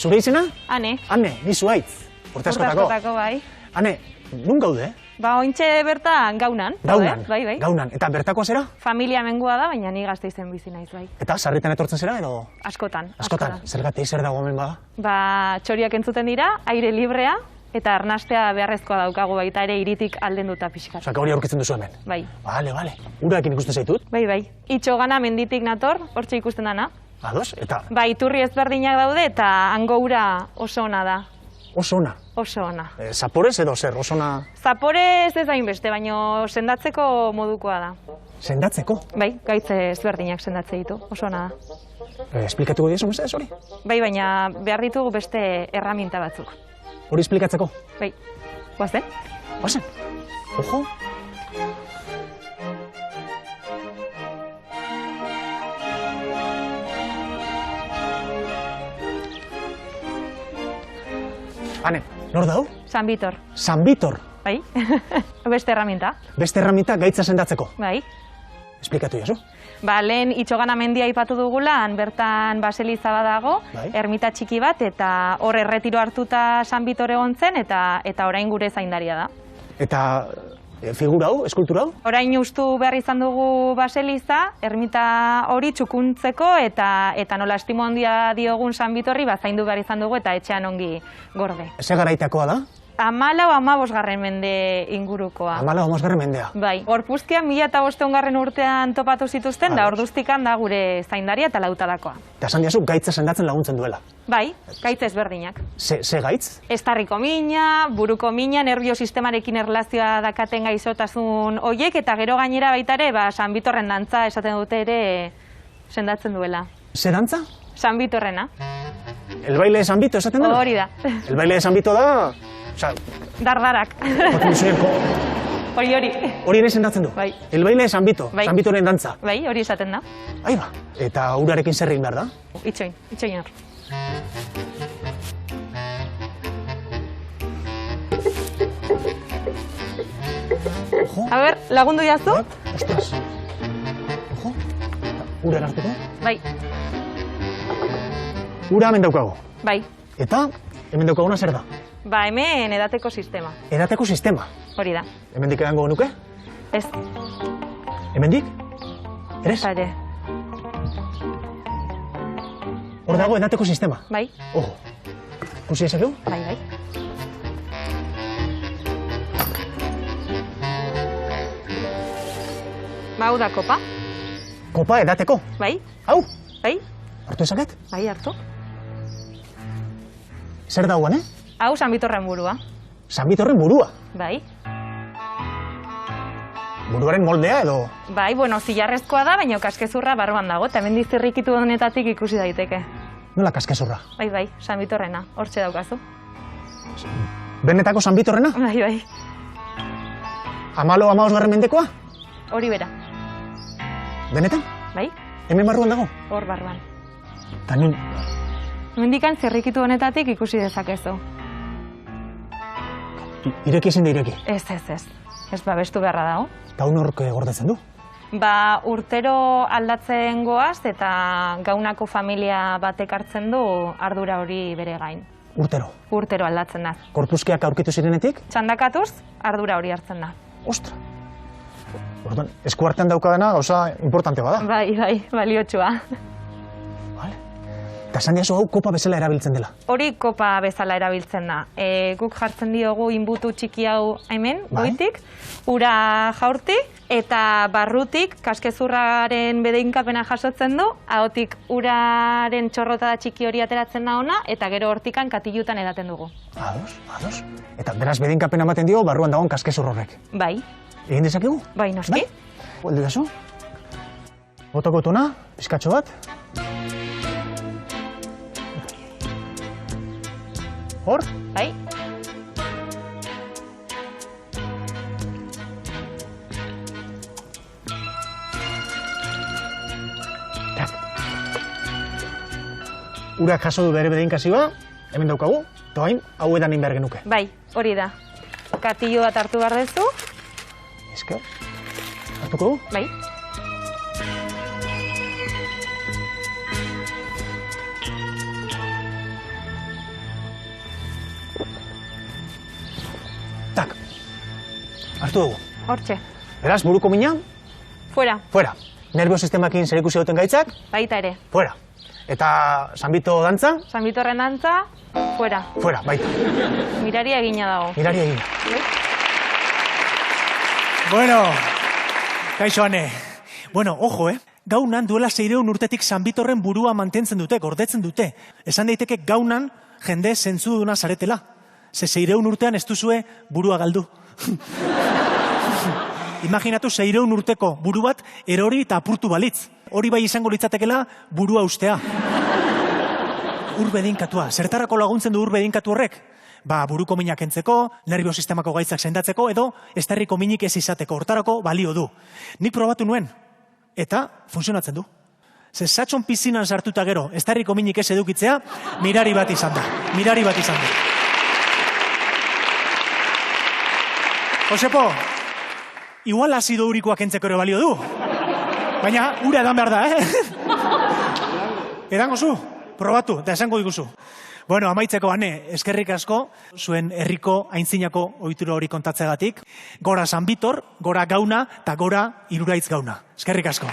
Zure izena? Ane. Ane, ni Zuaitz. Urte askotako. Bai. Ane, nun gaude? Ointxe bertan gaunan. Gaunan, Bai. gaunan. Eta bertako zera? Familia mengua da, baina ni Gasteizen bizi naiz, bai. Eta sarritan etortzen zera edo? Askotan. Zergatik zer dago hemen bada? Txoriak entzuten dira, aire librea, eta arnastea beharrezkoa daukagu baita ere iritik aldenduta pixkat. Osea, hori aurkitzen duzu hemen? Bai. Bale. Urarekin ikusten zaitut? Bai. Itxogana menditik nator, hortxe ikusten dana. Ados, eta? Bai, iturri ezberdinak daude eta hango ura oso ona da. Oso ona? Oso ona. Zaporez edo zer, oso ona? Zaporez ez hainbeste, baina sendatzeko modukoa da. Sendatzeko? Bai, gaitze ezberdinak sendatze ditu, oso ona da. Esplikatuko diezu, mesedez hori? Bai, baina behar ditugu beste erraminta batzuk. Hori esplikatzeko? Bai, guazen? Guazen? Ojo! Ane, nor dau? San Bitor. San Bitor? Bai, beste erraminta. Beste erraminta gaitza sendatzeko? Bai. Esplikatu jazu? Lehen Itxogana mendia aipatu dugulan, bertan baseliza badago, ermita txiki bat, eta hor erretiro hartuta San Bitor egon zen, eta orain gure zaindaria da. Eta figura hau, eskultura hau? Orain ustu behar izan dugu baseliza, ermita hori txukuntzeko, eta nola estimo handia diogun San Bitorri, zaindu behar izan dugu, eta etxean ongi gorde. Ze garaitakoa da? 14. mende ingurukoa. 14. mendea? Bai. Gorpuzkian 1500 urtean topatu zituzten, da orduztikan da gure zaindaria eta lautalakoa. Eta esan diazu, gaitza sendatzen laguntzen duela? Bai, gaitz ezberdinak. Ze gaitz? Estarriko mina, buruko mina, nerviosistemarekin erlazioa dakaten gaixotasun hoiek, eta gero gainera baita ere, San Bitorren dantza esaten dute ere sendatzen duela. Ze dantza? San Bitorrena. El baile de San Bito esaten dela? Hori da. El baile de San Bito da... Dardarak. Hori. Hori ere sendatzen du? Bai. El baile de San Bito, San Bitoren dantza? Bai, hori esaten da. Aiba, eta urarekin zer egin behar da? Itxoin hor. Ojo. A ber, lagundu jazu? Ostras. Ojo. Ura hartuko? Bai. Ura hemen daukago? Bai. Eta hemen daukaguna zer da? Hemen edateko sistema. Edateko sistema? Hori da. Hemendik edango genuke? Ez. Hemendik? Eres? Ere. Hor dago edateko sistema? Bai. Ojo. Kusi ezakegu? Bai. Hau da kopa. Kopa edateko? Bai. Hau? Bai. Hartu ezaket? Bai, hartu. Zer dagoen, Hau San Bitorren burua. San Bitorren burua? Bai. Buruaren moldea edo? Bai, zilarrezkoa da, baina kaskezurra barruan dago, eta hemen zirrikitu honetatik ikusi daiteke. Nola kaskezurra? Bai, San Bitorrena, hortxe daukazu. Benetako San Bitorrena? Bai. 15. mendekoa? Hori bera. Benetan? Bai. Hemen barruan dago? Hor barruan. Eta nun? Hemendikan zirrikitu honetatik ikusi dezakezu. Ireki ezin da ireki? Ez. Ez babestu beharra dago. Eta hau nork gordetzen du? Urtero aldatzen goaz eta gaunako familia batek hartzen du ardura hori bere gain. Urtero? Urtero aldatzen da. Gorpuzkiak aurkitu zirenetik? Txandakatuz, ardura hori hartzen da. Ostra! Orduan, esku artean daukadana gauza importante bada. Bai, baliotsua. Eta esan diazu hau kopa bezala erabiltzen dela? Hori kopa bezala erabiltzen da. Guk jartzen diogu inbutu txiki hau hemen, goitik, ura jaurti, eta barrutik kaskezurraren bedeinkapena jasotzen du, ahotik uraren txorrota txiki hori ateratzen da ona, eta gero hortikan katilutan edaten dugu. Ados. Eta beraz bedeinkapena ematen dio barruan dagoen kaskezur horrek? Bai. Egin dezakegu? Bai, noski. Hueldu dazu? Botako tuna, pizkatxo bat. Hor? Bai. Urak jaso du bere bedeinkazioa, hemen daukagu, eta hain, hau edan egin behar genuke. Bai, hori da. Katilu bat hartu behar dezu. Esker. Hartuko du? Bai. Hartu dugu. Hortxe. Beraz, buruko mina, Fuera. fuera. Nervio sistemakin zerikusi duten gaitzak, Baita ere. fuera. Eta Sanbito dantza, San Bitorren dantza, fuera. fuera, baita. Miraria egina dago. Mirari egin. Bueno, kaixo ane. Bueno, ojo, Gaunan duela 600 urtetik San Bitorren burua mantentzen dute, gordetzen dute. Esan daiteke gaunan jende zentzuduna zaretela. Ze 600 urtean ez duzue burua galdu. Imaginatu 600 urteko buru bat erori eta apurtu balitz. Hori bai izango litzatekela burua ustea. Ur bedinkatua. Zertarako laguntzen du ur bedinkatu horrek? Ba, buruko minak kentzeko, nervio sistemako gaitzak sendatzeko edo estarriko minik ez izateko. Hortarako balio du. Nik probatu nuen. Eta funtzionatzen du. Ze satxon pizinan sartuta gero, estarriko minik ez edukitzea, mirari bat izan da. Mirari bat izan da. Josepo, igual azido urikoak kentzeko ere balio du. Baina, ura edan behar da, Edango zu, probatu, eta esango diguzu. Bueno, amaitzeko ane, eskerrik asko, zuen herriko aintzinako ohitura hori kontatzeagatik. Gora San Bitor, gora Gauna, eta gora Iruraitz Gauna. Eskerrik asko.